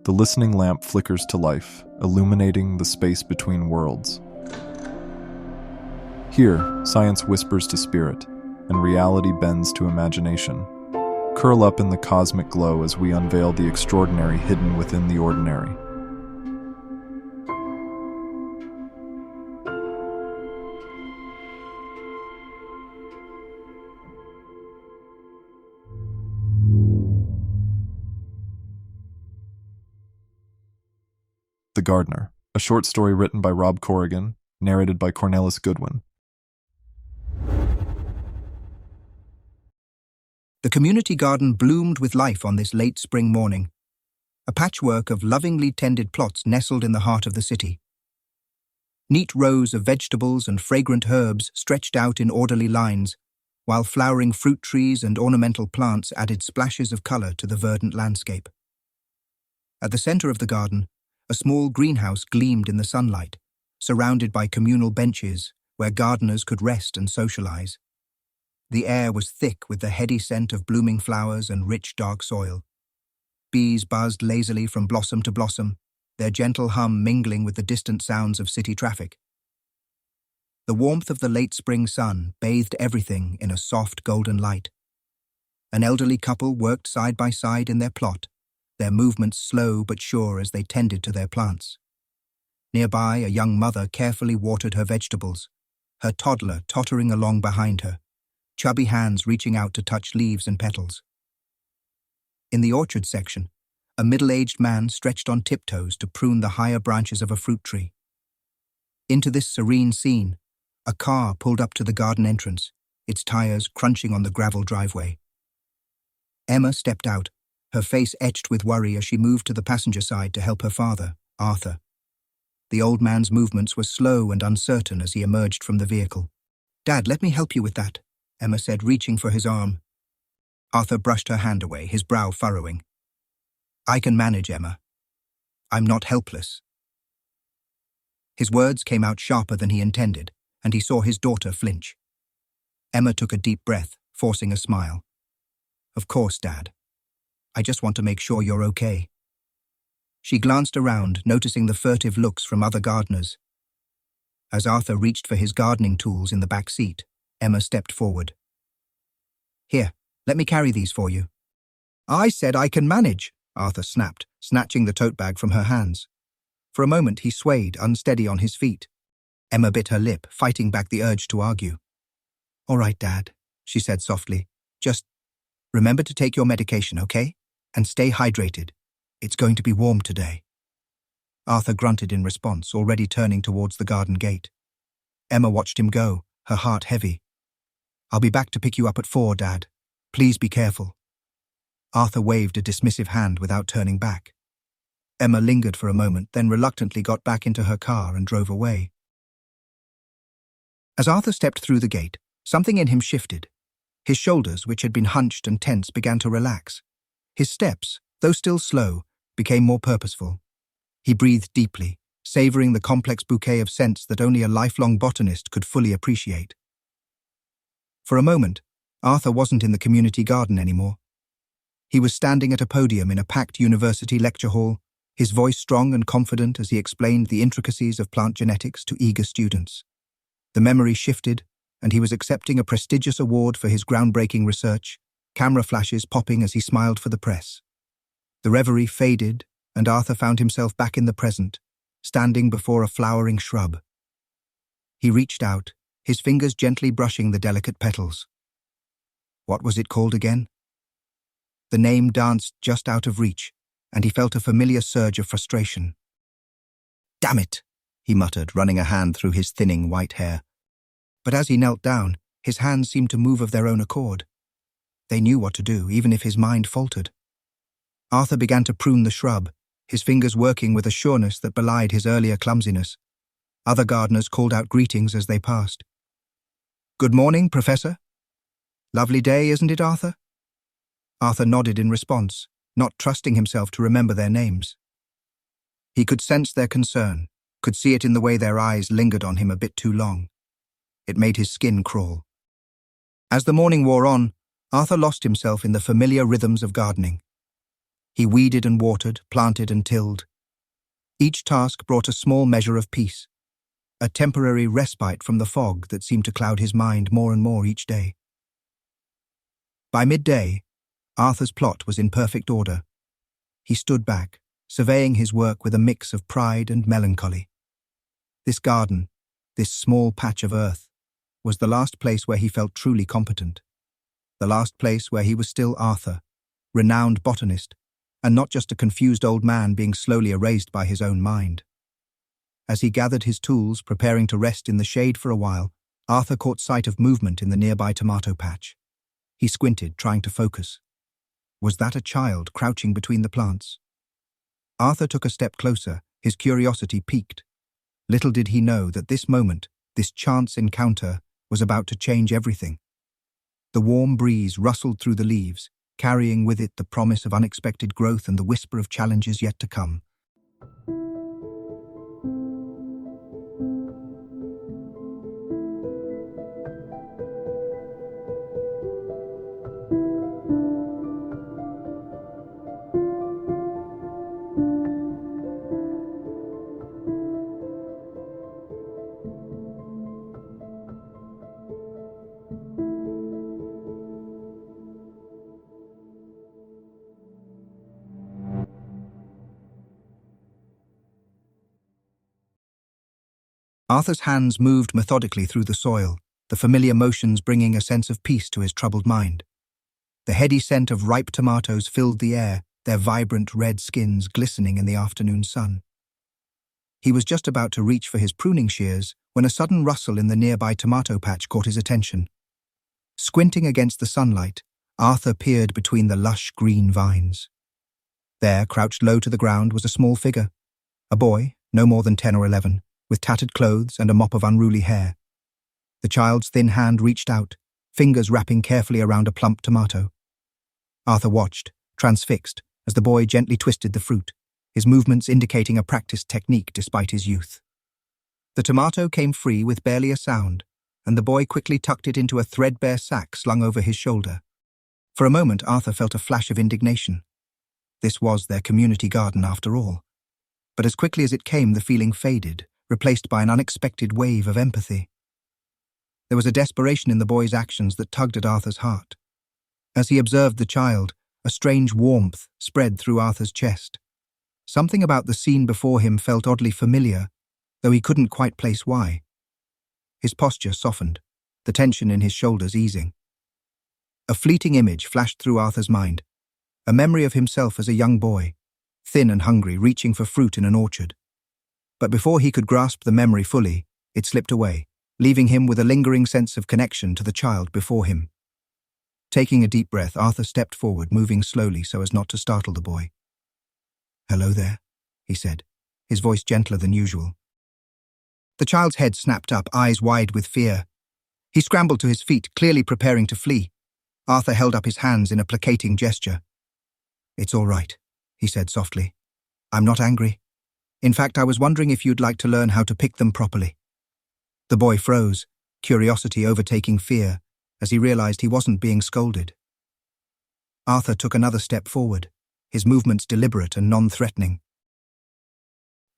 The listening lamp flickers to life, illuminating the space between worlds. Here, science whispers to spirit, and reality bends to imagination. Curl up in the cosmic glow as we unveil the extraordinary hidden within the ordinary. The Gardener, a short story written by Rob Corrigan, narrated by Cornelis Goodwin. The community garden bloomed with life on this late spring morning, a patchwork of lovingly tended plots nestled in the heart of the city. Neat rows of vegetables and fragrant herbs stretched out in orderly lines, while flowering fruit trees and ornamental plants added splashes of color to the verdant landscape. At the center of the garden, a small greenhouse gleamed in the sunlight, surrounded by communal benches where gardeners could rest and socialize. The air was thick with the heady scent of blooming flowers and rich dark soil. Bees buzzed lazily from blossom to blossom, their gentle hum mingling with the distant sounds of city traffic. The warmth of the late spring sun bathed everything in a soft golden light. An elderly couple worked side by side in their plot, their movements slow but sure as they tended to their plants. Nearby, a young mother carefully watered her vegetables, her toddler tottering along behind her, chubby hands reaching out to touch leaves and petals. In the orchard section, a middle-aged man stretched on tiptoes to prune the higher branches of a fruit tree. Into this serene scene, a car pulled up to the garden entrance, its tires crunching on the gravel driveway. Emma stepped out, her face etched with worry as she moved to the passenger side to help her father, Arthur. The old man's movements were slow and uncertain as he emerged from the vehicle. "Dad, let me help you with that," Emma said, reaching for his arm. Arthur brushed her hand away, his brow furrowing. "I can manage, Emma. I'm not helpless." His words came out sharper than he intended, and he saw his daughter flinch. Emma took a deep breath, forcing a smile. "Of course, Dad. I just want to make sure you're okay." She glanced around, noticing the furtive looks from other gardeners. As Arthur reached for his gardening tools in the back seat, Emma stepped forward. "Here, let me carry these for you." "I said I can manage," Arthur snapped, snatching the tote bag from her hands. For a moment he swayed, unsteady on his feet. Emma bit her lip, fighting back the urge to argue. "All right, Dad," she said softly. "Just remember to take your medication, okay? And stay hydrated. It's going to be warm today." Arthur grunted in response, already turning towards the garden gate. Emma watched him go, her heart heavy. "I'll be back to pick you up at 4, Dad. Please be careful." Arthur waved a dismissive hand without turning back. Emma lingered for a moment, then reluctantly got back into her car and drove away. As Arthur stepped through the gate, something in him shifted. His shoulders, which had been hunched and tense, began to relax. His steps, though still slow, became more purposeful. He breathed deeply, savoring the complex bouquet of scents that only a lifelong botanist could fully appreciate. For a moment, Arthur wasn't in the community garden anymore. He was standing at a podium in a packed university lecture hall, his voice strong and confident as he explained the intricacies of plant genetics to eager students. The memory shifted, and he was accepting a prestigious award for his groundbreaking research, camera flashes popping as he smiled for the press. The reverie faded, and Arthur found himself back in the present, standing before a flowering shrub. He reached out, his fingers gently brushing the delicate petals. What was it called again? The name danced just out of reach, and he felt a familiar surge of frustration. "Damn it," he muttered, running a hand through his thinning white hair. But as he knelt down, his hands seemed to move of their own accord. They knew what to do, even if his mind faltered. Arthur began to prune the shrub, his fingers working with a sureness that belied his earlier clumsiness. Other gardeners called out greetings as they passed. "Good morning, Professor." "Lovely day, isn't it, Arthur?" Arthur nodded in response, not trusting himself to remember their names. He could sense their concern, could see it in the way their eyes lingered on him a bit too long. It made his skin crawl. As the morning wore on, Arthur lost himself in the familiar rhythms of gardening. He weeded and watered, planted and tilled. Each task brought a small measure of peace, a temporary respite from the fog that seemed to cloud his mind more and more each day. By midday, Arthur's plot was in perfect order. He stood back, surveying his work with a mix of pride and melancholy. This garden, this small patch of earth, was the last place where he felt truly competent. The last place where he was still Arthur, renowned botanist, and not just a confused old man being slowly erased by his own mind. As he gathered his tools, preparing to rest in the shade for a while, Arthur caught sight of movement in the nearby tomato patch. He squinted, trying to focus. Was that a child crouching between the plants? Arthur took a step closer, his curiosity piqued. Little did he know that this moment, this chance encounter, was about to change everything. The warm breeze rustled through the leaves, carrying with it the promise of unexpected growth and the whisper of challenges yet to come. Arthur's hands moved methodically through the soil, the familiar motions bringing a sense of peace to his troubled mind. The heady scent of ripe tomatoes filled the air, their vibrant red skins glistening in the afternoon sun. He was just about to reach for his pruning shears when a sudden rustle in the nearby tomato patch caught his attention. Squinting against the sunlight, Arthur peered between the lush green vines. There, crouched low to the ground, was a small figure. A boy, no more than 10 or 11, with tattered clothes and a mop of unruly hair. The child's thin hand reached out, fingers wrapping carefully around a plump tomato. Arthur watched, transfixed, as the boy gently twisted the fruit, his movements indicating a practiced technique despite his youth. The tomato came free with barely a sound, and the boy quickly tucked it into a threadbare sack slung over his shoulder. For a moment, Arthur felt a flash of indignation. This was their community garden after all. But as quickly as it came, the feeling faded, replaced by an unexpected wave of empathy. There was a desperation in the boy's actions that tugged at Arthur's heart. As he observed the child, a strange warmth spread through Arthur's chest. Something about the scene before him felt oddly familiar, though he couldn't quite place why. His posture softened, the tension in his shoulders easing. A fleeting image flashed through Arthur's mind, a memory of himself as a young boy, thin and hungry, reaching for fruit in an orchard. But before he could grasp the memory fully, it slipped away, leaving him with a lingering sense of connection to the child before him. Taking a deep breath, Arthur stepped forward, moving slowly so as not to startle the boy. "Hello there," he said, his voice gentler than usual. The child's head snapped up, eyes wide with fear. He scrambled to his feet, clearly preparing to flee. Arthur held up his hands in a placating gesture. "It's all right," he said softly. "I'm not angry. In fact, I was wondering if you'd like to learn how to pick them properly." The boy froze, curiosity overtaking fear, as he realized he wasn't being scolded. Arthur took another step forward, his movements deliberate and non-threatening.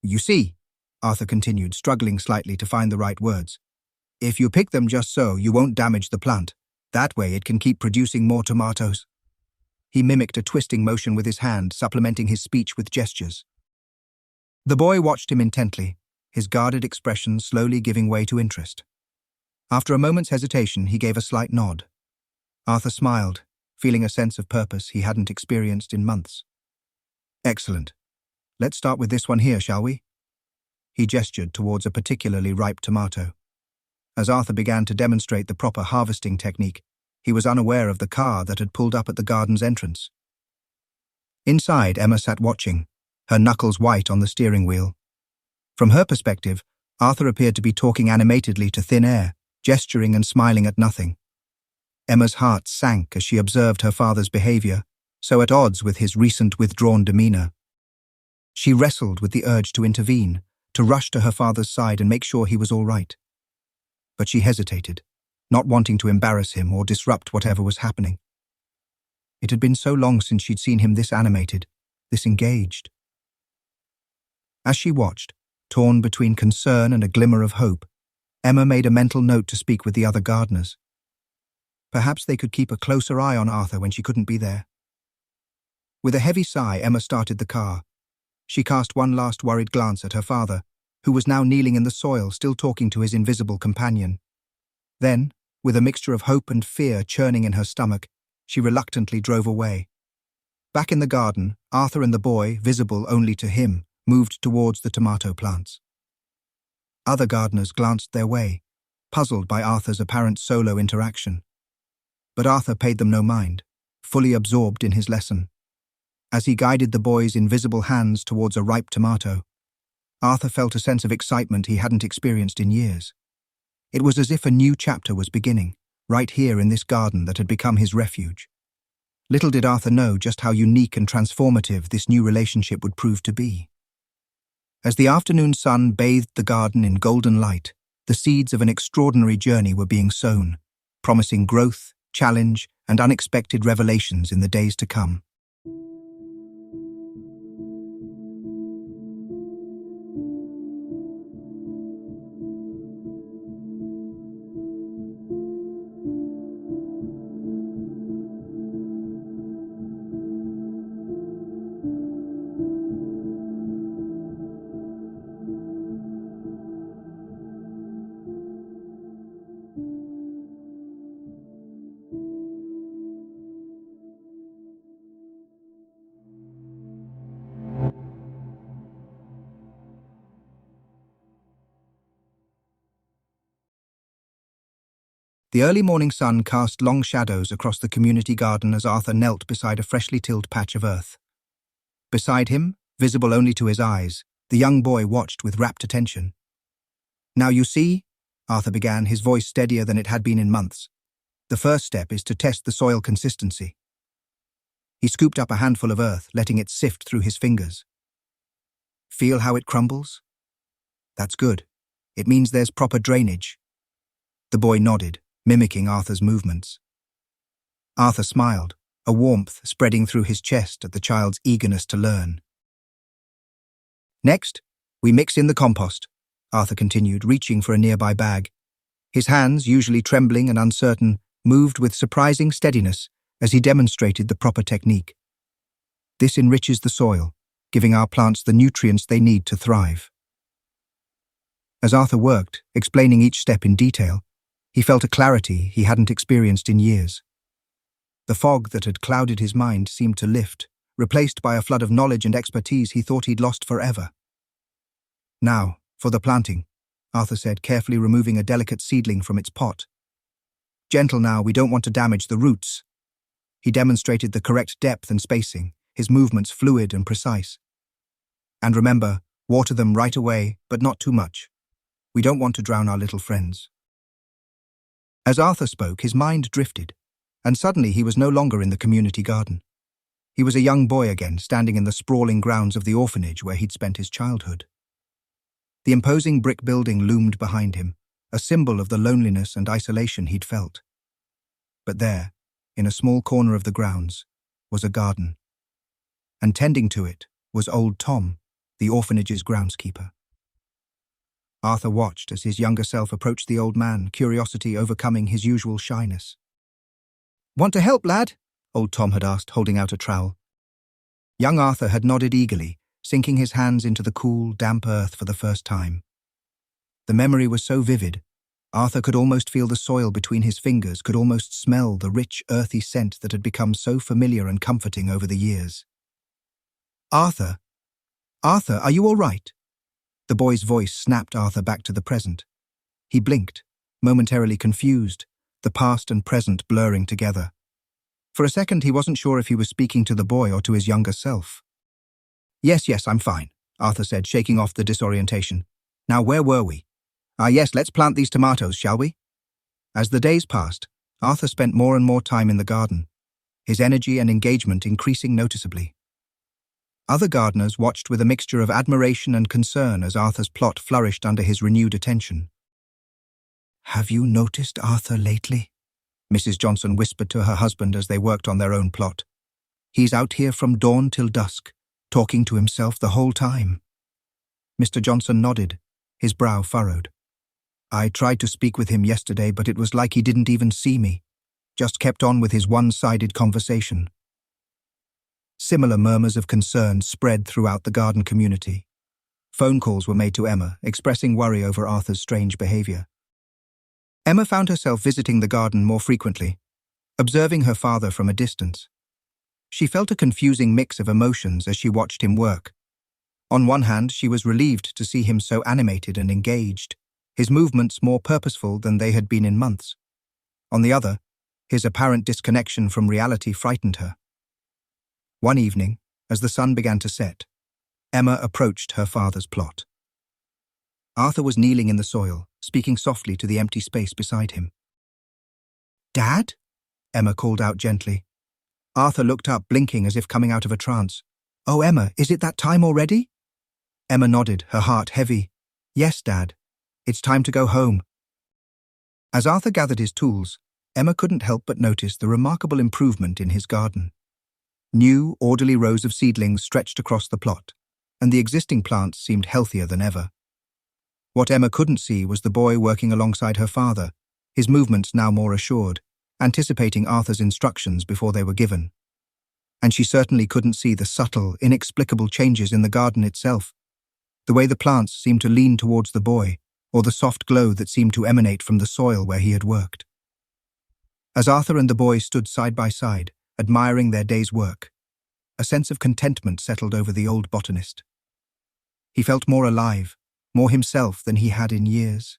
"You see," Arthur continued, struggling slightly to find the right words, "if you pick them just so, you won't damage the plant. That way it can keep producing more tomatoes." He mimicked a twisting motion with his hand, supplementing his speech with gestures. The boy watched him intently, his guarded expression slowly giving way to interest. After a moment's hesitation, he gave a slight nod. Arthur smiled, feeling a sense of purpose he hadn't experienced in months. "Excellent. Let's start with this one here, shall we?" He gestured towards a particularly ripe tomato. As Arthur began to demonstrate the proper harvesting technique, he was unaware of the car that had pulled up at the garden's entrance. Inside, Emma sat watching, her knuckles white on the steering wheel. From her perspective, Arthur appeared to be talking animatedly to thin air, gesturing and smiling at nothing. Emma's heart sank as she observed her father's behavior, so at odds with his recent withdrawn demeanor. She wrestled with the urge to intervene, to rush to her father's side and make sure he was all right. But she hesitated, not wanting to embarrass him or disrupt whatever was happening. It had been so long since she'd seen him this animated, disengaged. As she watched, torn between concern and a glimmer of hope, Emma made a mental note to speak with the other gardeners. Perhaps they could keep a closer eye on Arthur when she couldn't be there. With a heavy sigh, Emma started the car. She cast one last worried glance at her father, who was now kneeling in the soil, still talking to his invisible companion. Then, with a mixture of hope and fear churning in her stomach, she reluctantly drove away. Back in the garden, Arthur and the boy, visible only to him, moved towards the tomato plants. Other gardeners glanced their way, puzzled by Arthur's apparent solo interaction. But Arthur paid them no mind, fully absorbed in his lesson. As he guided the boy's invisible hands towards a ripe tomato, Arthur felt a sense of excitement he hadn't experienced in years. It was as if a new chapter was beginning, right here in this garden that had become his refuge. Little did Arthur know just how unique and transformative this new relationship would prove to be. As the afternoon sun bathed the garden in golden light, the seeds of an extraordinary journey were being sown, promising growth, challenge, and unexpected revelations in the days to come. The early morning sun cast long shadows across the community garden as Arthur knelt beside a freshly tilled patch of earth. Beside him, visible only to his eyes, the young boy watched with rapt attention. "Now you see," Arthur began, his voice steadier than it had been in months. "The first step is to test the soil consistency." He scooped up a handful of earth, letting it sift through his fingers. "Feel how it crumbles? That's good. It means there's proper drainage." The boy nodded, mimicking Arthur's movements. Arthur smiled, a warmth spreading through his chest at the child's eagerness to learn. "Next, we mix in the compost," Arthur continued, reaching for a nearby bag. His hands, usually trembling and uncertain, moved with surprising steadiness as he demonstrated the proper technique. This enriches the soil, giving our plants the nutrients they need to thrive. As Arthur worked, explaining each step in detail, he felt a clarity he hadn't experienced in years. The fog that had clouded his mind seemed to lift, replaced by a flood of knowledge and expertise he thought he'd lost forever. "Now, for the planting," Arthur said, carefully removing a delicate seedling from its pot. "Gentle now, we don't want to damage the roots." He demonstrated the correct depth and spacing, his movements fluid and precise. "And remember, water them right away, but not too much. We don't want to drown our little friends." As Arthur spoke, his mind drifted, and suddenly he was no longer in the community garden. He was a young boy again, standing in the sprawling grounds of the orphanage where he'd spent his childhood. The imposing brick building loomed behind him, a symbol of the loneliness and isolation he'd felt. But there, in a small corner of the grounds, was a garden. And tending to it was old Tom, the orphanage's groundskeeper. Arthur watched as his younger self approached the old man, curiosity overcoming his usual shyness. "Want to help, lad?" old Tom had asked, holding out a trowel. Young Arthur had nodded eagerly, sinking his hands into the cool, damp earth for the first time. The memory was so vivid, Arthur could almost feel the soil between his fingers, could almost smell the rich, earthy scent that had become so familiar and comforting over the years. "Arthur? Arthur, are you all right?" The boy's voice snapped Arthur back to the present. He blinked, momentarily confused, the past and present blurring together. For a second he wasn't sure if he was speaking to the boy or to his younger self. Yes, I'm fine," Arthur said, shaking off the disorientation. "Now where were we? Yes, let's plant these tomatoes, shall we?" As the days passed, Arthur spent more and more time in the garden, his energy and engagement increasing noticeably. Other gardeners watched with a mixture of admiration and concern as Arthur's plot flourished under his renewed attention. "Have you noticed Arthur lately?" Mrs. Johnson whispered to her husband as they worked on their own plot. "He's out here from dawn till dusk, talking to himself the whole time. Mr. Johnson nodded, his brow furrowed. I tried to speak with him yesterday, but it was like he didn't even see me, just kept on with his one-sided conversation. Similar murmurs of concern spread throughout the garden community. Phone calls were made to Emma, expressing worry over Arthur's strange behavior. Emma found herself visiting the garden more frequently, observing her father from a distance. She felt a confusing mix of emotions as she watched him work. On one hand, she was relieved to see him so animated and engaged, his movements more purposeful than they had been in months. On the other, his apparent disconnection from reality frightened her. One evening, as the sun began to set, Emma approached her father's plot. Arthur was kneeling in the soil, speaking softly to the empty space beside him. "Dad?" Emma called out gently. Arthur looked up, blinking as if coming out of a trance. "Oh, Emma, is it that time already?" Emma nodded, her heart heavy. "Yes, Dad. It's time to go home." As Arthur gathered his tools, Emma couldn't help but notice the remarkable improvement in his garden. New, orderly rows of seedlings stretched across the plot, and the existing plants seemed healthier than ever. What Emma couldn't see was the boy working alongside her father, his movements now more assured, anticipating Arthur's instructions before they were given. And she certainly couldn't see the subtle, inexplicable changes in the garden itself, the way the plants seemed to lean towards the boy, or the soft glow that seemed to emanate from the soil where he had worked. As Arthur and the boy stood side by side, admiring their day's work, a sense of contentment settled over the old botanist. He felt more alive, more himself than he had in years.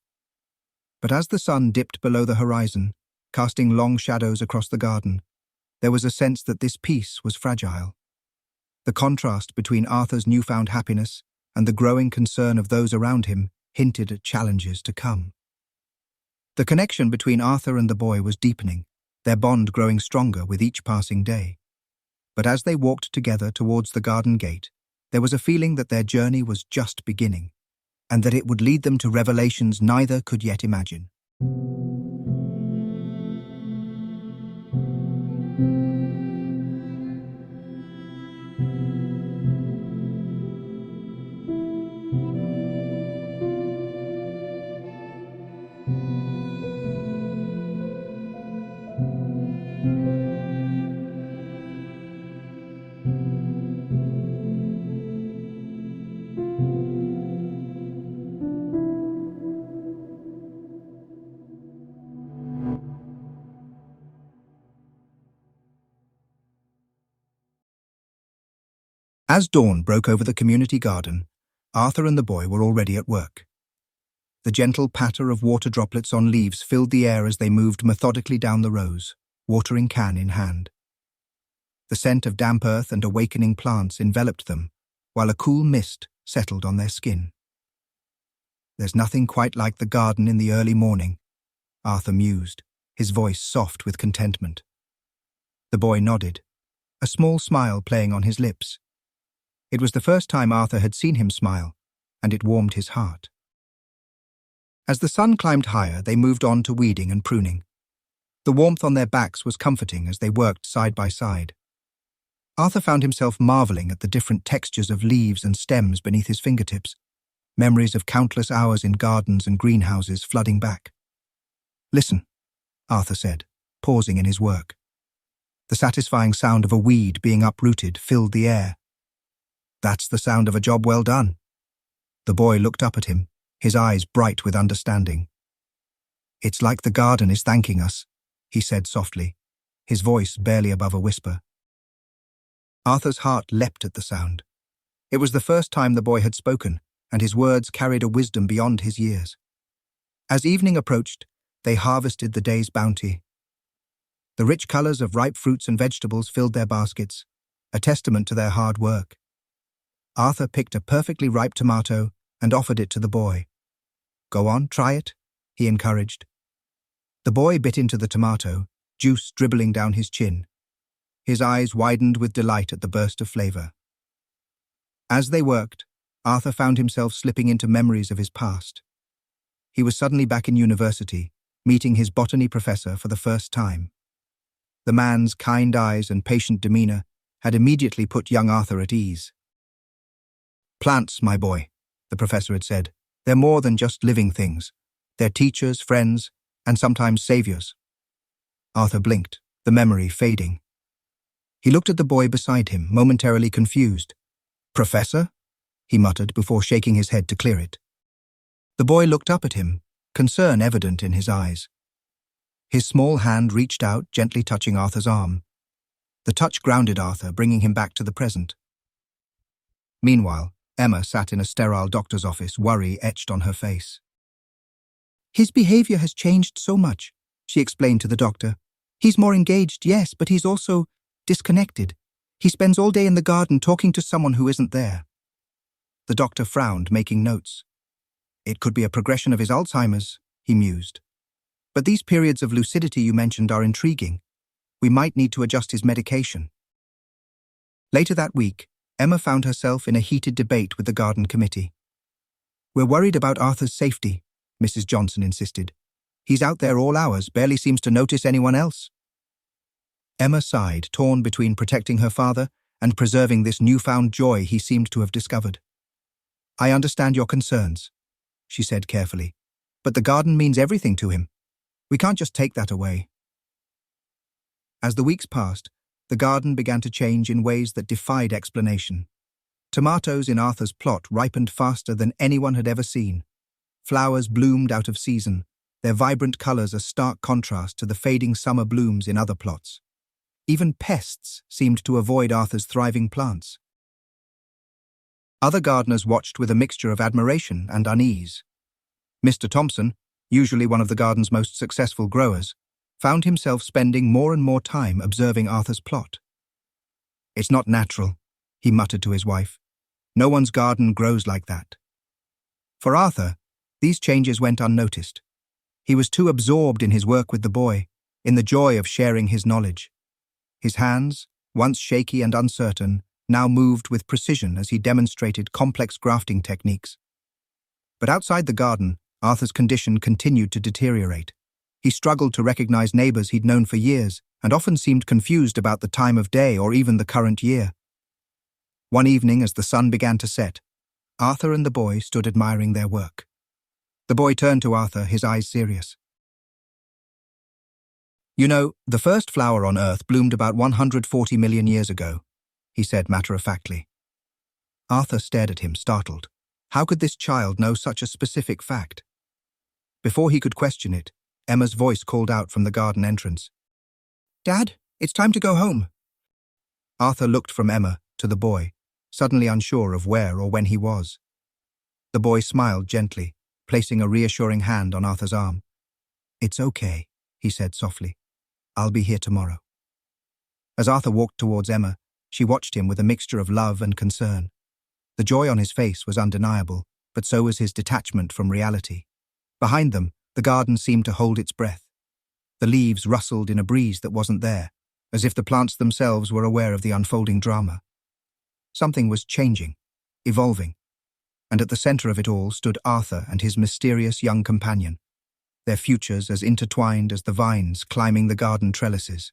But as the sun dipped below the horizon, casting long shadows across the garden, there was a sense that this peace was fragile. The contrast between Arthur's newfound happiness and the growing concern of those around him hinted at challenges to come. The connection between Arthur and the boy was deepening, their bond growing stronger with each passing day. But as they walked together towards the garden gate, there was a feeling that their journey was just beginning, and that it would lead them to revelations neither could yet imagine. As dawn broke over the community garden, Arthur and the boy were already at work. The gentle patter of water droplets on leaves filled the air as they moved methodically down the rows, watering can in hand. The scent of damp earth and awakening plants enveloped them, while a cool mist settled on their skin. "There's nothing quite like the garden in the early morning," Arthur mused, his voice soft with contentment. The boy nodded, a small smile playing on his lips. It was the first time Arthur had seen him smile, and it warmed his heart. As the sun climbed higher, they moved on to weeding and pruning. The warmth on their backs was comforting as they worked side by side. Arthur found himself marveling at the different textures of leaves and stems beneath his fingertips, memories of countless hours in gardens and greenhouses flooding back. "Listen," Arthur said, pausing in his work. The satisfying sound of a weed being uprooted filled the air. "That's the sound of a job well done." The boy looked up at him, his eyes bright with understanding. "It's like the garden is thanking us," he said softly, his voice barely above a whisper. Arthur's heart leapt at the sound. It was the first time the boy had spoken, and his words carried a wisdom beyond his years. As evening approached, they harvested the day's bounty. The rich colors of ripe fruits and vegetables filled their baskets, a testament to their hard work. Arthur picked a perfectly ripe tomato and offered it to the boy. "Go on, try it," he encouraged. The boy bit into the tomato, juice dribbling down his chin. His eyes widened with delight at the burst of flavor. As they worked, Arthur found himself slipping into memories of his past. He was suddenly back in university, meeting his botany professor for the first time. The man's kind eyes and patient demeanor had immediately put young Arthur at ease. Plants, my boy, the professor had said. They're more than just living things. They're teachers, friends, and sometimes saviors. Arthur blinked, the memory fading. He looked at the boy beside him, momentarily confused. Professor? He muttered before shaking his head to clear it. The boy looked up at him, concern evident in his eyes. His small hand reached out, gently touching Arthur's arm. The touch grounded Arthur, bringing him back to the present. Meanwhile, Emma sat in a sterile doctor's office, worry etched on her face. His behavior has changed so much, she explained to the doctor. He's more engaged, yes, but he's also disconnected. He spends all day in the garden talking to someone who isn't there. The doctor frowned, making notes. It could be a progression of his Alzheimer's, he mused. But these periods of lucidity you mentioned are intriguing. We might need to adjust his medication. Later that week, Emma found herself in a heated debate with the garden committee. We're worried about Arthur's safety, Mrs. Johnson insisted. He's out there all hours, barely seems to notice anyone else. Emma sighed, torn between protecting her father and preserving this newfound joy he seemed to have discovered. I understand your concerns, she said carefully, but the garden means everything to him. We can't just take that away. As the weeks passed, the garden began to change in ways that defied explanation. Tomatoes in Arthur's plot ripened faster than anyone had ever seen. Flowers bloomed out of season, their vibrant colors a stark contrast to the fading summer blooms in other plots. Even pests seemed to avoid Arthur's thriving plants. Other gardeners watched with a mixture of admiration and unease. Mr. Thompson, usually one of the garden's most successful growers, found himself spending more and more time observing Arthur's plot. It's not natural, he muttered to his wife. No one's garden grows like that. For Arthur, these changes went unnoticed. He was too absorbed in his work with the boy, in the joy of sharing his knowledge. His hands, once shaky and uncertain, now moved with precision as he demonstrated complex grafting techniques. But outside the garden, Arthur's condition continued to deteriorate. He struggled to recognize neighbors he'd known for years and often seemed confused about the time of day or even the current year. One evening, as the sun began to set, Arthur and the boy stood admiring their work. The boy turned to Arthur, his eyes serious. You know, the first flower on Earth bloomed about 140 million years ago, he said matter-of-factly. Arthur stared at him, startled. How could this child know such a specific fact? Before he could question it, Emma's voice called out from the garden entrance. Dad, it's time to go home. Arthur looked from Emma to the boy, suddenly unsure of where or when he was. The boy smiled gently, placing a reassuring hand on Arthur's arm. It's okay, he said softly. I'll be here tomorrow. As Arthur walked towards Emma, she watched him with a mixture of love and concern. The joy on his face was undeniable, but so was his detachment from reality. Behind them, the garden seemed to hold its breath. The leaves rustled in a breeze that wasn't there, as if the plants themselves were aware of the unfolding drama. Something was changing, evolving, and at the center of it all stood Arthur and his mysterious young companion, their futures as intertwined as the vines climbing the garden trellises.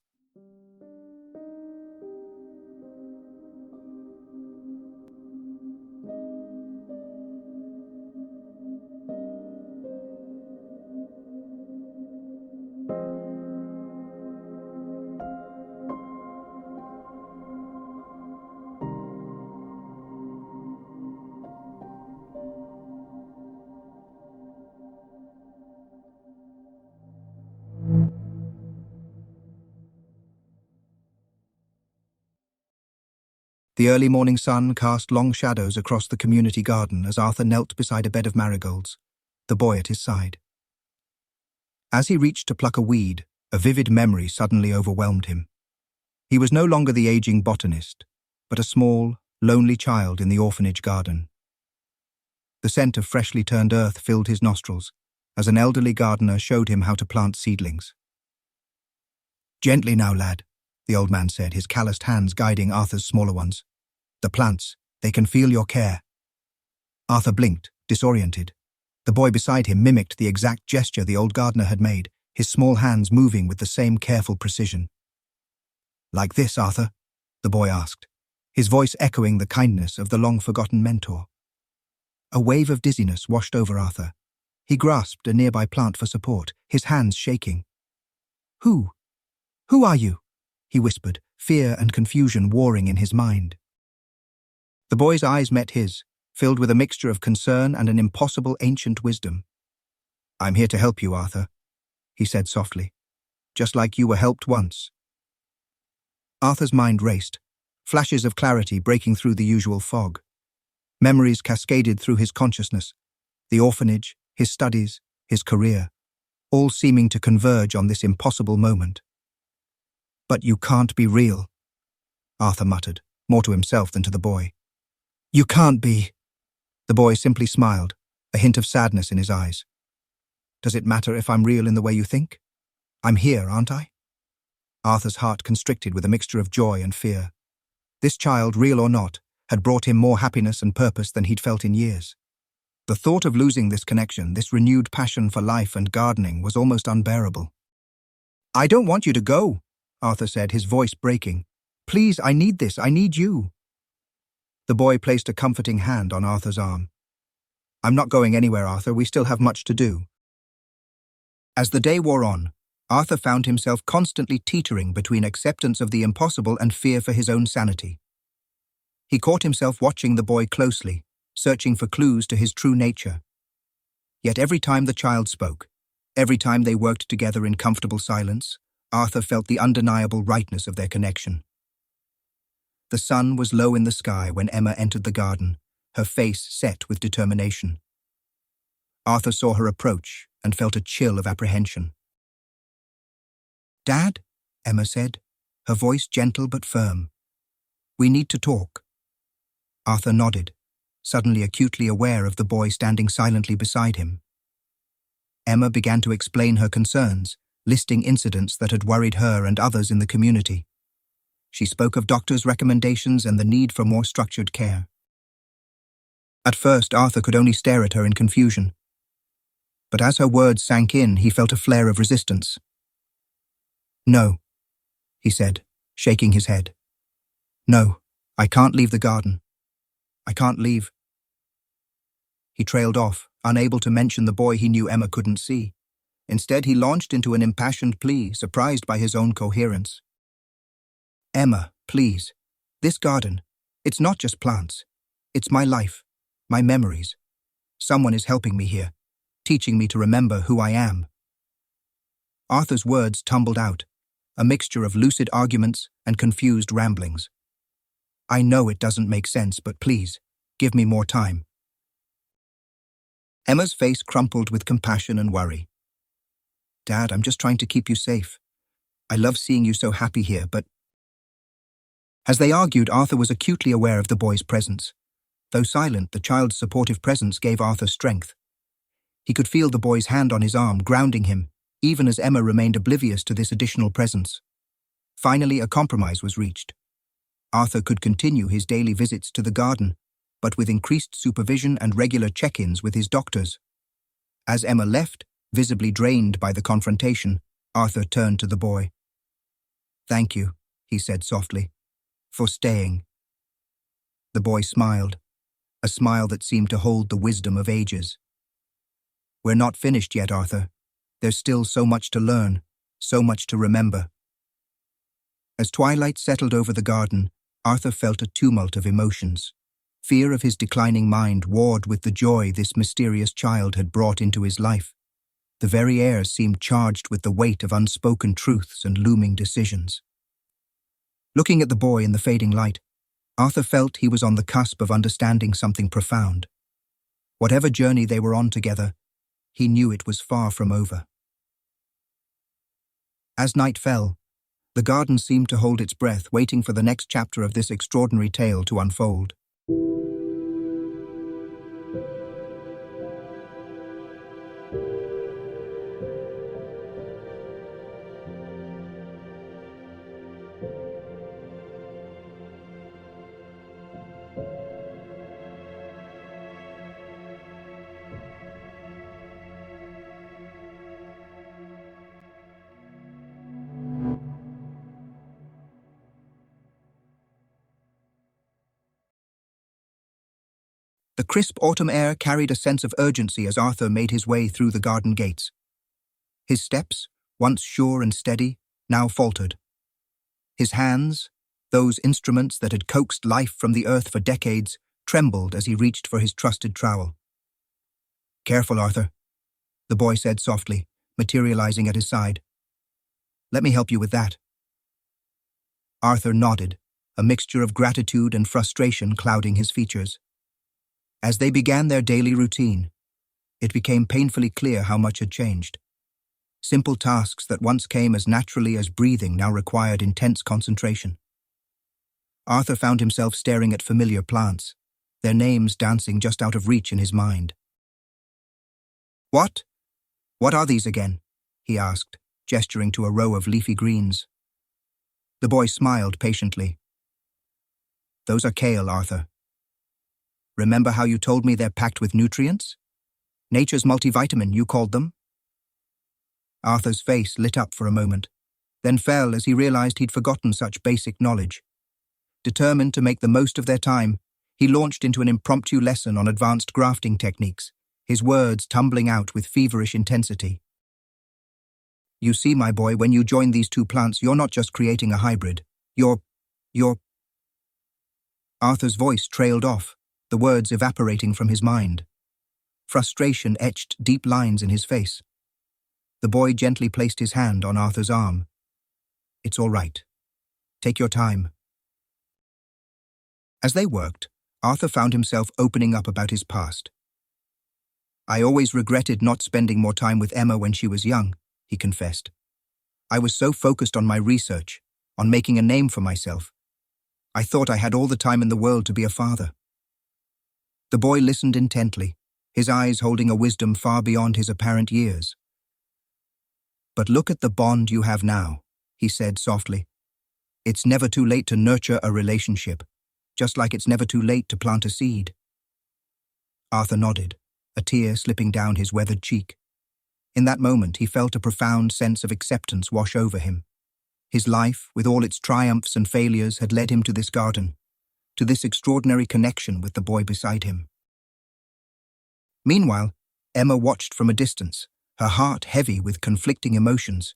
The early morning sun cast long shadows across the community garden as Arthur knelt beside a bed of marigolds, the boy at his side. As he reached to pluck a weed, a vivid memory suddenly overwhelmed him. He was no longer the aging botanist, but a small, lonely child in the orphanage garden. The scent of freshly turned earth filled his nostrils as an elderly gardener showed him how to plant seedlings. Gently now, lad, the old man said, his calloused hands guiding Arthur's smaller ones. The plants, they can feel your care. Arthur blinked, disoriented. The boy beside him mimicked the exact gesture the old gardener had made, his small hands moving with the same careful precision. Like this, Arthur? The boy asked, his voice echoing the kindness of the long-forgotten mentor. A wave of dizziness washed over Arthur. He grasped a nearby plant for support, his hands shaking. Who? Who are you? He whispered, fear and confusion warring in his mind. The boy's eyes met his, filled with a mixture of concern and an impossible ancient wisdom. I'm here to help you, Arthur, he said softly, just like you were helped once. Arthur's mind raced, flashes of clarity breaking through the usual fog. Memories cascaded through his consciousness, the orphanage, his studies, his career, all seeming to converge on this impossible moment. But you can't be real, Arthur muttered, more to himself than to the boy. You can't be. The boy simply smiled, a hint of sadness in his eyes. Does it matter if I'm real in the way you think? I'm here, aren't I? Arthur's heart constricted with a mixture of joy and fear. This child, real or not, had brought him more happiness and purpose than he'd felt in years. The thought of losing this connection, this renewed passion for life and gardening, was almost unbearable. I don't want you to go, Arthur said, his voice breaking. Please, I need this, I need you. The boy placed a comforting hand on Arthur's arm. I'm not going anywhere, Arthur, we still have much to do. As the day wore on, Arthur found himself constantly teetering between acceptance of the impossible and fear for his own sanity. He caught himself watching the boy closely, searching for clues to his true nature. Yet every time the child spoke, every time they worked together in comfortable silence, Arthur felt the undeniable rightness of their connection. The sun was low in the sky when Emma entered the garden, her face set with determination. Arthur saw her approach and felt a chill of apprehension. Dad, Emma said, her voice gentle but firm. We need to talk. Arthur nodded, suddenly acutely aware of the boy standing silently beside him. Emma began to explain her concerns, listing incidents that had worried her and others in the community. She spoke of doctors' recommendations and the need for more structured care. At first, Arthur could only stare at her in confusion. But as her words sank in, he felt a flare of resistance. No, he said, shaking his head. No, I can't leave the garden. I can't leave. He trailed off, unable to mention the boy he knew Emma couldn't see. Instead, he launched into an impassioned plea, surprised by his own coherence. Emma, please. This garden, it's not just plants. It's my life, my memories. Someone is helping me here, teaching me to remember who I am. Arthur's words tumbled out, a mixture of lucid arguments and confused ramblings. I know it doesn't make sense, but please, give me more time. Emma's face crumpled with compassion and worry. Dad, I'm just trying to keep you safe. I love seeing you so happy here, but... As they argued, Arthur was acutely aware of the boy's presence. Though silent, the child's supportive presence gave Arthur strength. He could feel the boy's hand on his arm, grounding him, even as Emma remained oblivious to this additional presence. Finally, a compromise was reached. Arthur could continue his daily visits to the garden, but with increased supervision and regular check-ins with his doctors. As Emma left, visibly drained by the confrontation, Arthur turned to the boy. Thank you, he said softly, for staying. The boy smiled, a smile that seemed to hold the wisdom of ages. We're not finished yet, Arthur. There's still so much to learn, so much to remember. As twilight settled over the garden, Arthur felt a tumult of emotions. Fear of his declining mind warred with the joy this mysterious child had brought into his life. The very air seemed charged with the weight of unspoken truths and looming decisions. Looking at the boy in the fading light, Arthur felt he was on the cusp of understanding something profound. Whatever journey they were on together, he knew it was far from over. As night fell, the garden seemed to hold its breath, waiting for the next chapter of this extraordinary tale to unfold. The crisp autumn air carried a sense of urgency as Arthur made his way through the garden gates. His steps, once sure and steady, now faltered. His hands, those instruments that had coaxed life from the earth for decades, trembled as he reached for his trusted trowel. "Careful, Arthur," the boy said softly, materializing at his side. "Let me help you with that." Arthur nodded, a mixture of gratitude and frustration clouding his features. As they began their daily routine, it became painfully clear how much had changed. Simple tasks that once came as naturally as breathing now required intense concentration. Arthur found himself staring at familiar plants, their names dancing just out of reach in his mind. "What? What are these again?" he asked, gesturing to a row of leafy greens. The boy smiled patiently. "Those are kale, Arthur. Remember how you told me they're packed with nutrients? Nature's multivitamin, you called them?" Arthur's face lit up for a moment, then fell as he realized he'd forgotten such basic knowledge. Determined to make the most of their time, he launched into an impromptu lesson on advanced grafting techniques, his words tumbling out with feverish intensity. "You see, my boy, when you join these two plants, you're not just creating a hybrid. You're... Arthur's voice trailed off, the words evaporating from his mind. Frustration etched deep lines in his face. The boy gently placed his hand on Arthur's arm. "It's all right. Take your time." As they worked, Arthur found himself opening up about his past. "I always regretted not spending more time with Emma when she was young," he confessed. "I was so focused on my research, on making a name for myself. I thought I had all the time in the world to be a father." The boy listened intently, his eyes holding a wisdom far beyond his apparent years. "But look at the bond you have now," he said softly. "It's never too late to nurture a relationship, just like it's never too late to plant a seed." Arthur nodded, a tear slipping down his weathered cheek. In that moment, he felt a profound sense of acceptance wash over him. His life, with all its triumphs and failures, had led him to this garden, to this extraordinary connection with the boy beside him. Meanwhile, Emma watched from a distance, her heart heavy with conflicting emotions.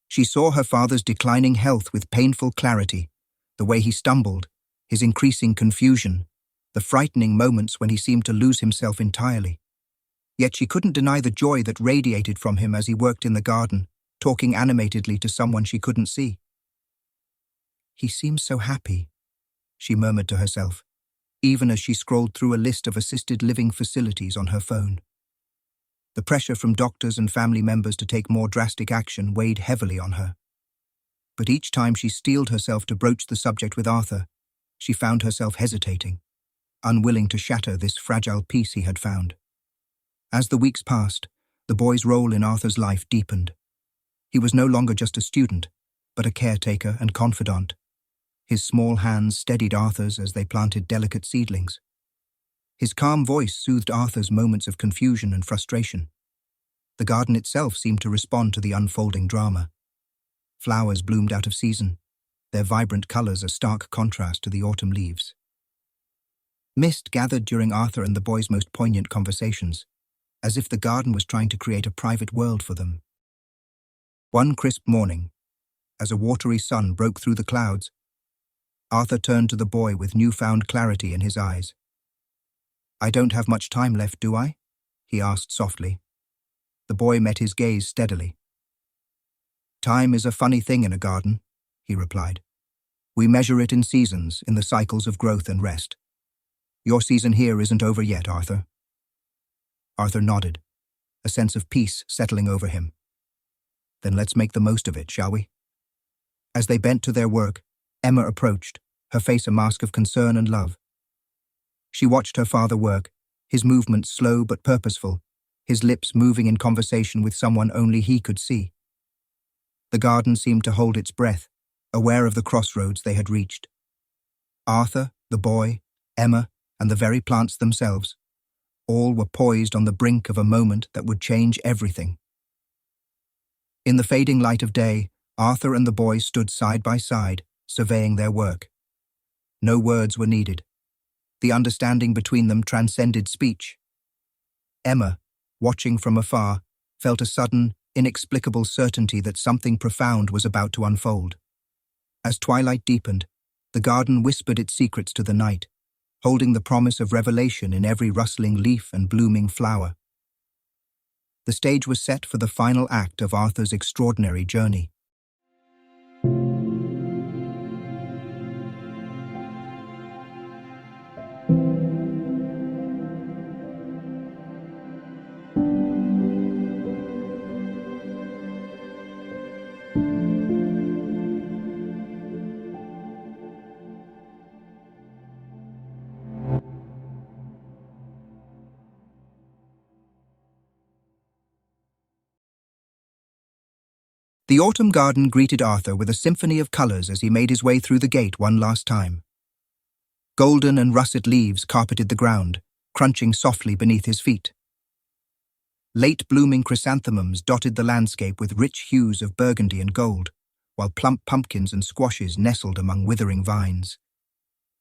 She saw her father's declining health with painful clarity, the way he stumbled, his increasing confusion, the frightening moments when he seemed to lose himself entirely. Yet she couldn't deny the joy that radiated from him as he worked in the garden, talking animatedly to someone she couldn't see. "He seems so happy," she murmured to herself, even as she scrolled through a list of assisted living facilities on her phone. The pressure from doctors and family members to take more drastic action weighed heavily on her. But each time she steeled herself to broach the subject with Arthur, she found herself hesitating, unwilling to shatter this fragile peace he had found. As the weeks passed, the boy's role in Arthur's life deepened. He was no longer just a student, but a caretaker and confidant. His small hands steadied Arthur's as they planted delicate seedlings. His calm voice soothed Arthur's moments of confusion and frustration. The garden itself seemed to respond to the unfolding drama. Flowers bloomed out of season, their vibrant colors a stark contrast to the autumn leaves. Mist gathered during Arthur and the boy's most poignant conversations, as if the garden was trying to create a private world for them. One crisp morning, as a watery sun broke through the clouds, Arthur turned to the boy with newfound clarity in his eyes. "I don't have much time left, do I?" he asked softly. The boy met his gaze steadily. "Time is a funny thing in a garden," he replied. "We measure it in seasons, in the cycles of growth and rest. Your season here isn't over yet, Arthur." Arthur nodded, a sense of peace settling over him. "Then let's make the most of it, shall we?" As they bent to their work, Emma approached, her face a mask of concern and love. She watched her father work, his movements slow but purposeful, his lips moving in conversation with someone only he could see. The garden seemed to hold its breath, aware of the crossroads they had reached. Arthur, the boy, Emma, and the very plants themselves, all were poised on the brink of a moment that would change everything. In the fading light of day, Arthur and the boy stood side by side, surveying their work. No words were needed. The understanding between them transcended speech. Emma, watching from afar, felt a sudden, inexplicable certainty that something profound was about to unfold. As twilight deepened, the garden whispered its secrets to the night, holding the promise of revelation in every rustling leaf and blooming flower. The stage was set for the final act of Arthur's extraordinary journey. The autumn garden greeted Arthur with a symphony of colours as he made his way through the gate one last time. Golden and russet leaves carpeted the ground, crunching softly beneath his feet. Late-blooming chrysanthemums dotted the landscape with rich hues of burgundy and gold, while plump pumpkins and squashes nestled among withering vines.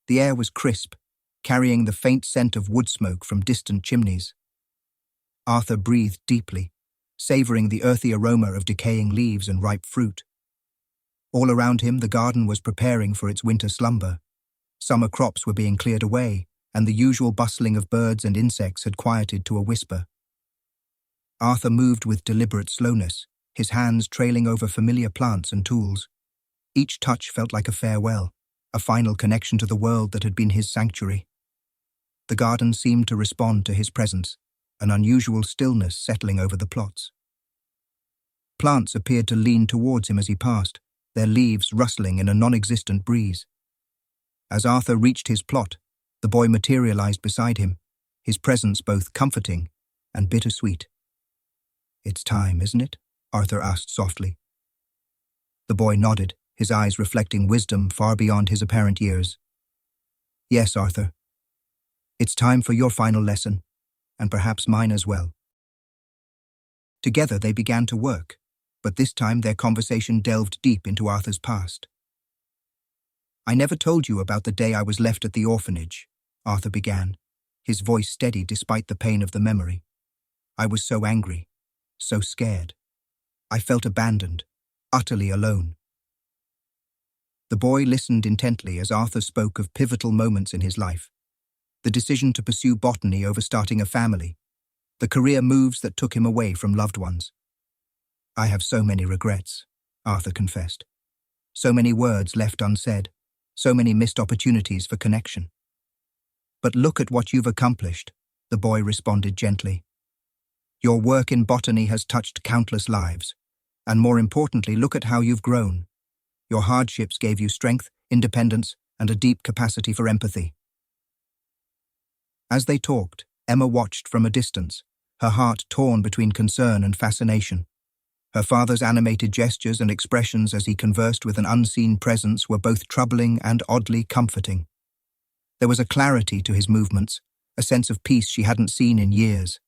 The air was crisp, carrying the faint scent of wood smoke from distant chimneys. Arthur breathed deeply, savouring the earthy aroma of decaying leaves and ripe fruit. All around him the garden was preparing for its winter slumber. Summer crops were being cleared away, and the usual bustling of birds and insects had quieted to a whisper. Arthur moved with deliberate slowness, his hands trailing over familiar plants and tools. Each touch felt like a farewell, a final connection to the world that had been his sanctuary. The garden seemed to respond to his presence, an unusual stillness settling over the plots. Plants appeared to lean towards him as he passed, their leaves rustling in a non-existent breeze. As Arthur reached his plot, the boy materialized beside him, his presence both comforting and bittersweet. "It's time, isn't it?" Arthur asked softly. The boy nodded, his eyes reflecting wisdom far beyond his apparent years. "Yes, Arthur. It's time for your final lesson, and perhaps mine as well." Together they began to work, but this time their conversation delved deep into Arthur's past. "I never told you about the day I was left at the orphanage," Arthur began, his voice steady despite the pain of the memory. "I was so angry, so scared. I felt abandoned, utterly alone." The boy listened intently as Arthur spoke of pivotal moments in his life. The decision to pursue botany over starting a family, the career moves that took him away from loved ones. "I have so many regrets," Arthur confessed. "So many words left unsaid, so many missed opportunities for connection." "But look at what you've accomplished," the boy responded gently. "Your work in botany has touched countless lives, and more importantly, look at how you've grown. Your hardships gave you strength, independence, and a deep capacity for empathy." As they talked, Emma watched from a distance, her heart torn between concern and fascination. Her father's animated gestures and expressions as he conversed with an unseen presence were both troubling and oddly comforting. There was a clarity to his movements, a sense of peace she hadn't seen in years.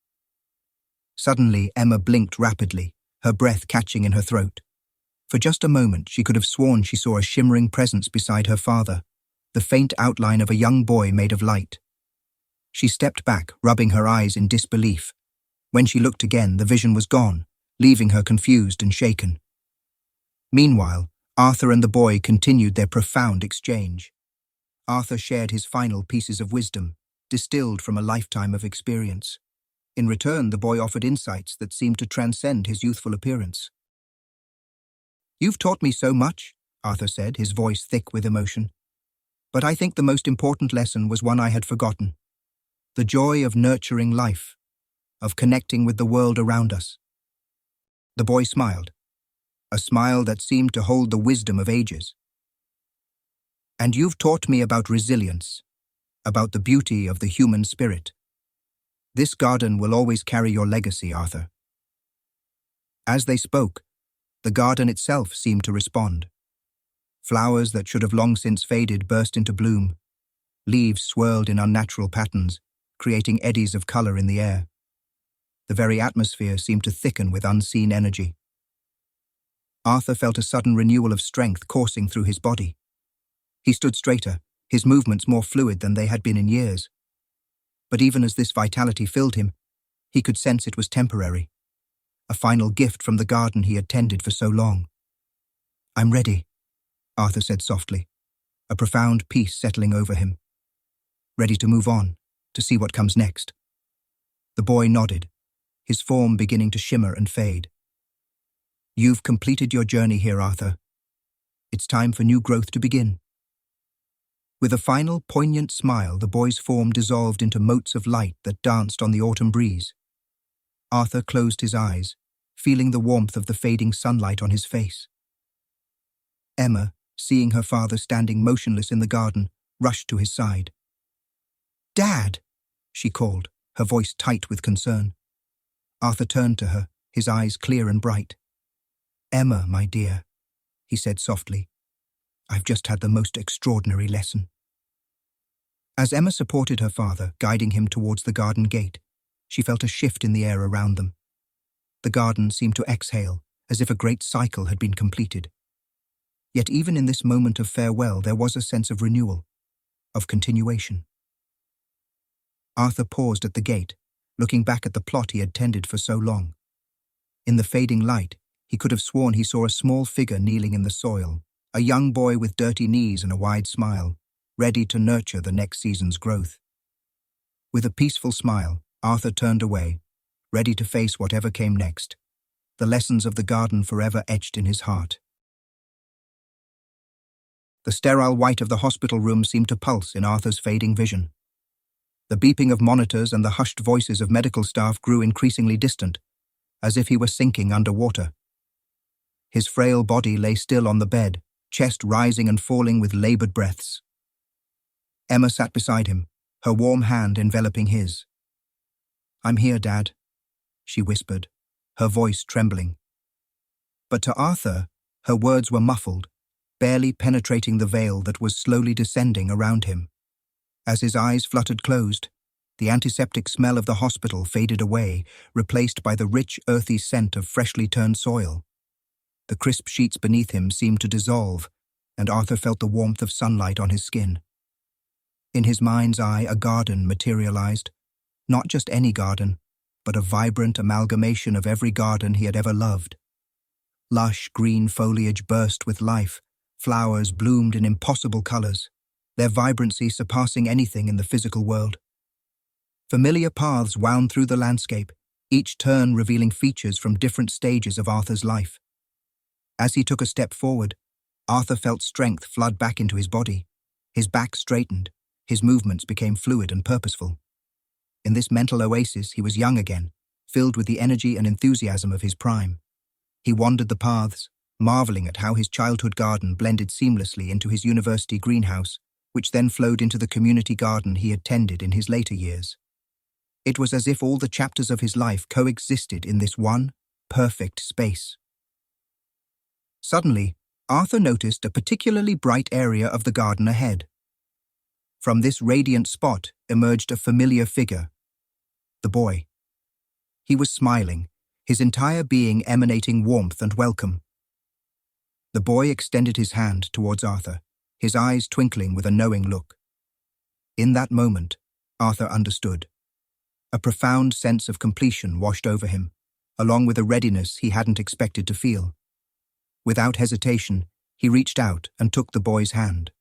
Suddenly, Emma blinked rapidly, her breath catching in her throat. For just a moment, she could have sworn she saw a shimmering presence beside her father, the faint outline of a young boy made of light. She stepped back, rubbing her eyes in disbelief. When she looked again, the vision was gone, leaving her confused and shaken. Meanwhile, Arthur and the boy continued their profound exchange. Arthur shared his final pieces of wisdom, distilled from a lifetime of experience. In return, the boy offered insights that seemed to transcend his youthful appearance. "You've taught me so much," Arthur said, his voice thick with emotion. "But I think the most important lesson was one I had forgotten. The joy of nurturing life, of connecting with the world around us." The boy smiled, a smile that seemed to hold the wisdom of ages. "And you've taught me about resilience, about the beauty of the human spirit. This garden will always carry your legacy, Arthur." As they spoke, the garden itself seemed to respond. Flowers that should have long since faded burst into bloom. Leaves swirled in unnatural patterns, creating eddies of color in the air. The very atmosphere seemed to thicken with unseen energy. Arthur felt a sudden renewal of strength coursing through his body. He stood straighter, his movements more fluid than they had been in years. But even as this vitality filled him, he could sense it was temporary, a final gift from the garden he had tended for so long. "I'm ready," Arthur said softly, a profound peace settling over him. "Ready to move on, to see what comes next." The boy nodded, his form beginning to shimmer and fade. "You've completed your journey here, Arthur. It's time for new growth to begin." With a final, poignant smile, the boy's form dissolved into motes of light that danced on the autumn breeze. Arthur closed his eyes, feeling the warmth of the fading sunlight on his face. Emma, seeing her father standing motionless in the garden, rushed to his side. "Dad!" she called, her voice tight with concern. Arthur turned to her, his eyes clear and bright. "Emma, my dear," he said softly, "I've just had the most extraordinary lesson." As Emma supported her father, guiding him towards the garden gate, she felt a shift in the air around them. The garden seemed to exhale, as if a great cycle had been completed. Yet even in this moment of farewell, there was a sense of renewal, of continuation. Arthur paused at the gate, looking back at the plot he had tended for so long. In the fading light, he could have sworn he saw a small figure kneeling in the soil, a young boy with dirty knees and a wide smile, ready to nurture the next season's growth. With a peaceful smile, Arthur turned away, ready to face whatever came next, the lessons of the garden forever etched in his heart. The sterile white of the hospital room seemed to pulse in Arthur's fading vision. The beeping of monitors and the hushed voices of medical staff grew increasingly distant, as if he were sinking underwater. His frail body lay still on the bed, chest rising and falling with labored breaths. Emma sat beside him, her warm hand enveloping his. "I'm here, Dad," she whispered, her voice trembling. But to Arthur, her words were muffled, barely penetrating the veil that was slowly descending around him. As his eyes fluttered closed, the antiseptic smell of the hospital faded away, replaced by the rich, earthy scent of freshly turned soil. The crisp sheets beneath him seemed to dissolve, and Arthur felt the warmth of sunlight on his skin. In his mind's eye, a garden materialized. Not just any garden, but a vibrant amalgamation of every garden he had ever loved. Lush green foliage burst with life, flowers bloomed in impossible colors, their vibrancy surpassing anything in the physical world. Familiar paths wound through the landscape, each turn revealing features from different stages of Arthur's life. As he took a step forward, Arthur felt strength flood back into his body. His back straightened, his movements became fluid and purposeful. In this mental oasis, he was young again, filled with the energy and enthusiasm of his prime. He wandered the paths, marveling at how his childhood garden blended seamlessly into his university greenhouse, which then flowed into the community garden he had tended in his later years. It was as if all the chapters of his life coexisted in this one, perfect space. Suddenly, Arthur noticed a particularly bright area of the garden ahead. From this radiant spot emerged a familiar figure, the boy. He was smiling, his entire being emanating warmth and welcome. The boy extended his hand towards Arthur, his eyes twinkling with a knowing look. In that moment, Arthur understood. A profound sense of completion washed over him, along with a readiness he hadn't expected to feel. Without hesitation, he reached out and took the boy's hand.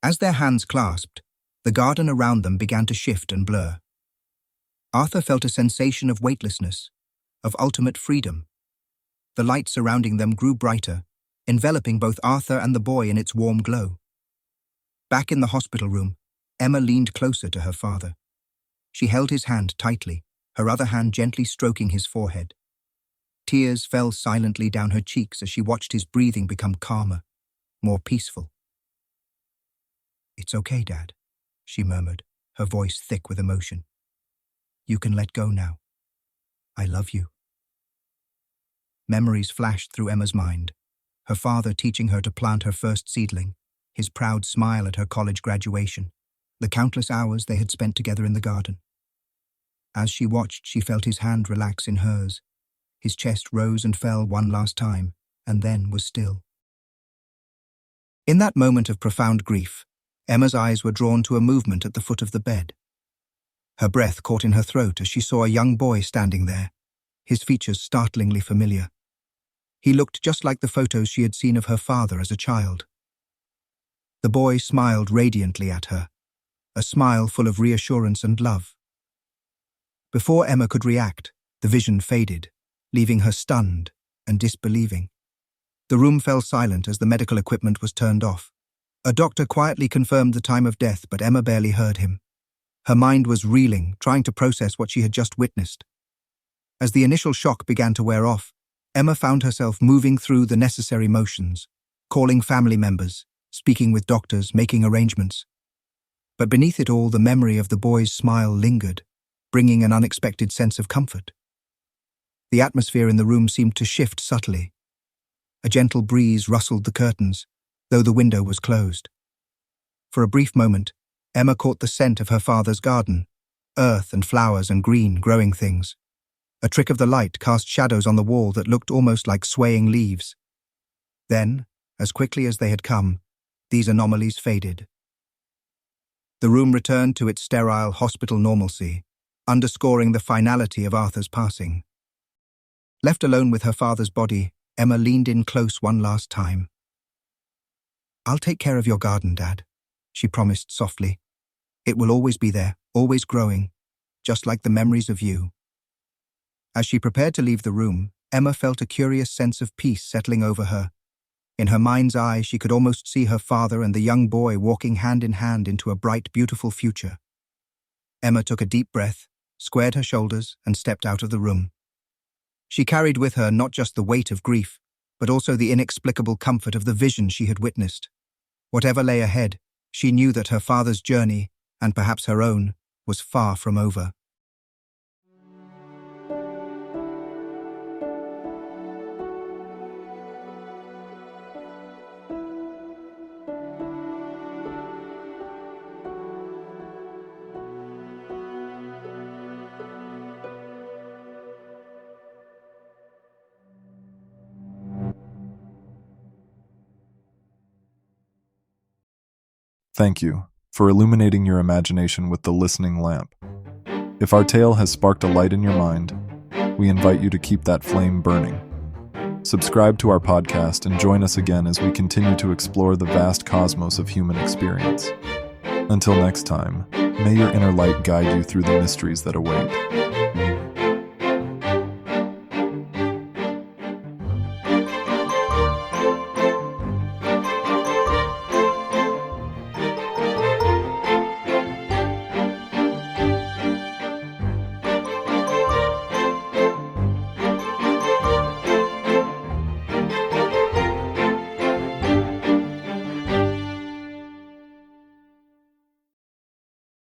As their hands clasped, the garden around them began to shift and blur. Arthur felt a sensation of weightlessness, of ultimate freedom. The light surrounding them grew brighter, enveloping both Arthur and the boy in its warm glow. Back in the hospital room, Emma leaned closer to her father. She held his hand tightly, her other hand gently stroking his forehead. Tears fell silently down her cheeks as she watched his breathing become calmer, more peaceful. "It's okay, Dad," she murmured, her voice thick with emotion. "You can let go now. I love you." Memories flashed through Emma's mind, her father teaching her to plant her first seedling, his proud smile at her college graduation, the countless hours they had spent together in the garden. As she watched, she felt his hand relax in hers. His chest rose and fell one last time, and then was still. In that moment of profound grief, Emma's eyes were drawn to a movement at the foot of the bed. Her breath caught in her throat as she saw a young boy standing there, his features startlingly familiar. He looked just like the photos she had seen of her father as a child. The boy smiled radiantly at her, a smile full of reassurance and love. Before Emma could react, the vision faded, leaving her stunned and disbelieving. The room fell silent as the medical equipment was turned off. A doctor quietly confirmed the time of death, but Emma barely heard him. Her mind was reeling, trying to process what she had just witnessed. As the initial shock began to wear off, Emma found herself moving through the necessary motions, calling family members, speaking with doctors, making arrangements. But beneath it all, the memory of the boy's smile lingered, bringing an unexpected sense of comfort. The atmosphere in the room seemed to shift subtly. A gentle breeze rustled the curtains, though the window was closed. For a brief moment, Emma caught the scent of her father's garden, earth and flowers and green, growing things. A trick of the light cast shadows on the wall that looked almost like swaying leaves. Then, as quickly as they had come, these anomalies faded. The room returned to its sterile hospital normalcy, underscoring the finality of Arthur's passing. Left alone with her father's body, Emma leaned in close one last time. "I'll take care of your garden, Dad," she promised softly. "It will always be there, always growing, just like the memories of you." As she prepared to leave the room, Emma felt a curious sense of peace settling over her. In her mind's eye, she could almost see her father and the young boy walking hand in hand into a bright, beautiful future. Emma took a deep breath, squared her shoulders, and stepped out of the room. She carried with her not just the weight of grief, but also the inexplicable comfort of the vision she had witnessed. Whatever lay ahead, she knew that her father's journey, and perhaps her own, was far from over. Thank you for illuminating your imagination with the listening lamp. If our tale has sparked a light in your mind, we invite you to keep that flame burning. Subscribe to our podcast and join us again as we continue to explore the vast cosmos of human experience. Until next time, may your inner light guide you through the mysteries that await.